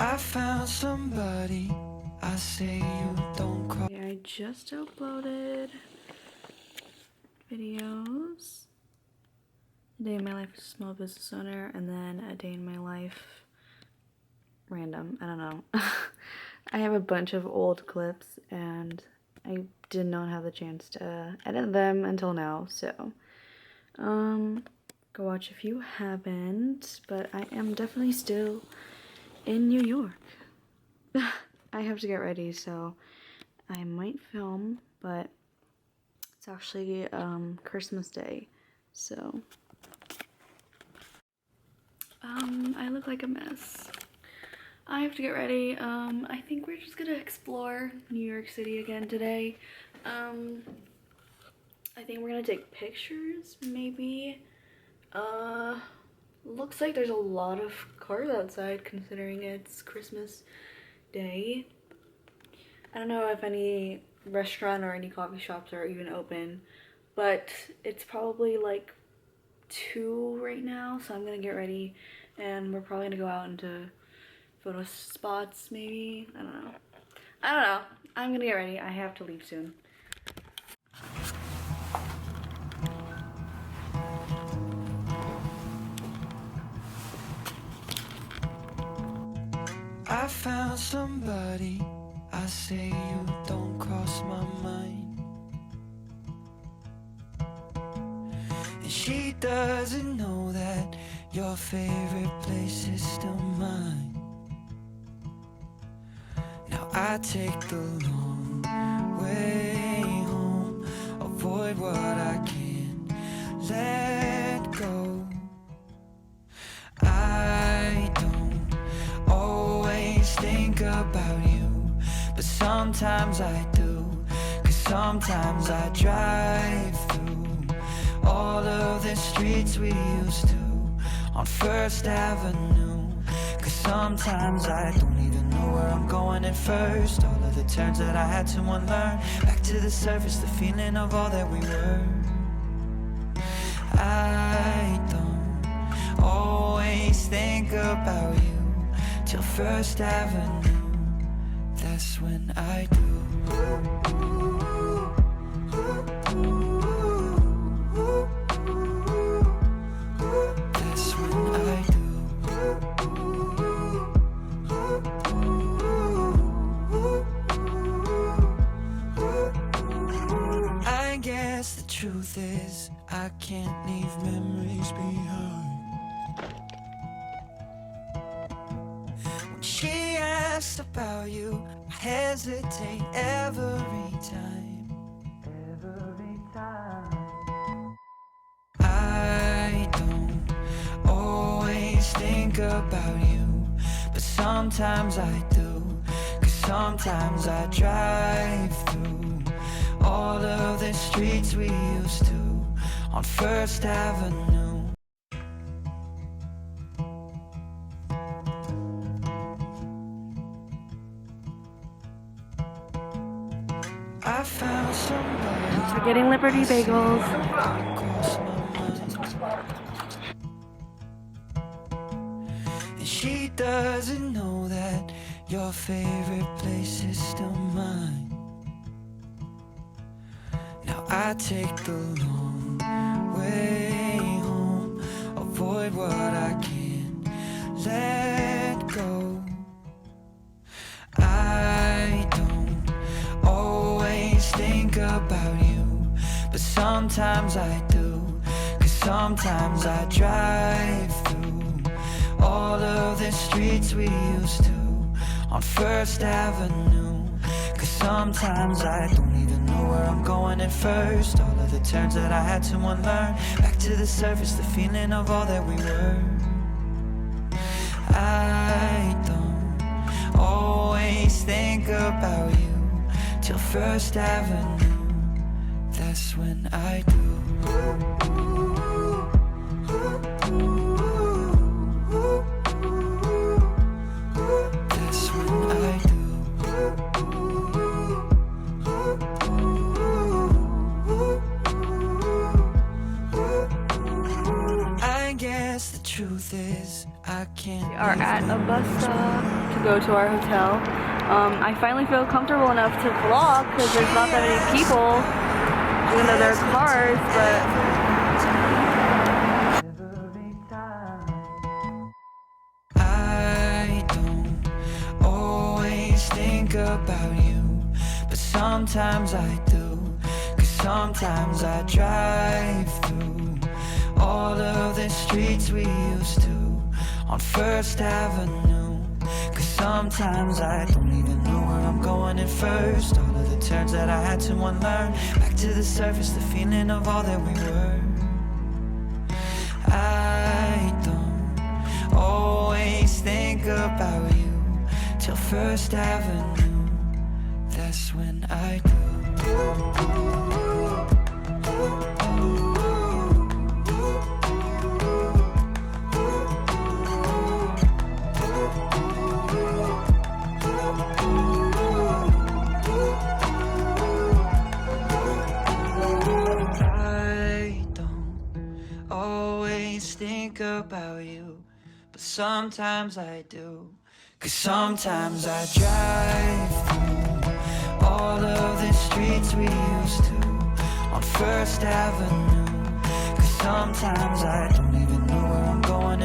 I found somebody. I say you don't cry. I just uploaded videos. A day in my life as a small business owner, and then a day in my life random. I don't know. I have a bunch of old clips and I did not have the chance to edit them until now, so go watch if you haven't, but I am definitely still in New York. I have to get ready, so I might film, but it's actually Christmas Day, so I look like a mess. I have to get ready. I think we're just gonna explore New York City again today. I think we're gonna take pictures, maybe. Looks like there's a lot of cars outside considering it's Christmas Day. I don't know if any restaurant or any coffee shops are even open, but it's probably like 2 right now, so I'm gonna get ready and we're probably gonna go out into photo spots, maybe. I don't know. I'm gonna get ready. I have to leave soon. I found somebody. I say you don't cross my mind. And she doesn't know that your favorite place is still mine. Now I take the long way home, avoid what I can't let go. I don't always think about you, but sometimes I do, 'cause sometimes I drive through all of the streets we used to on First Avenue. 'Cause sometimes I don't even know where I'm going at first. All of the turns that I had to unlearn, back to the surface, the feeling of all that we were. I don't always think about you till First Avenue. That's when I do. That's when I do. I guess the truth is I can't leave memories behind. When she asks about you, I hesitate every time. Every time. I don't always think about you, but sometimes I do. 'Cause sometimes I drive through all of the streets we used to on First Avenue. I found somebody. We're getting Liberty Bagels. And she doesn't know that your favorite place is still mine. Now I take the long way home, avoid what I can't let go. I don't always think about you, but sometimes I do, 'cause sometimes I drive through all of the streets we used to on First Avenue. 'Cause sometimes I don't even know where I'm going at first. All of the turns that I had to unlearn, back to the surface, the feeling of all that we were. I don't always think about you till First Avenue. That's when I do. That's when I do. I guess the truth truth is, I can't. We are at a bus stop to go to our hotel. I finally feel comfortable enough to vlog because there's not that many people, even though there are cars, but I don't always think about you, but sometimes I do. Cause sometimes I drive through all of the streets we used to on First Avenue. Cause sometimes I don't even know where I'm going at first. All of the turns that I had to unlearn. Back to the surface, the feeling of all that we were. I don't always think about you till First Avenue. That's when I do. Think about you, but sometimes I do. Cause sometimes I drive through all of the streets we used to on First Avenue. Cause sometimes I don't even know where I'm going.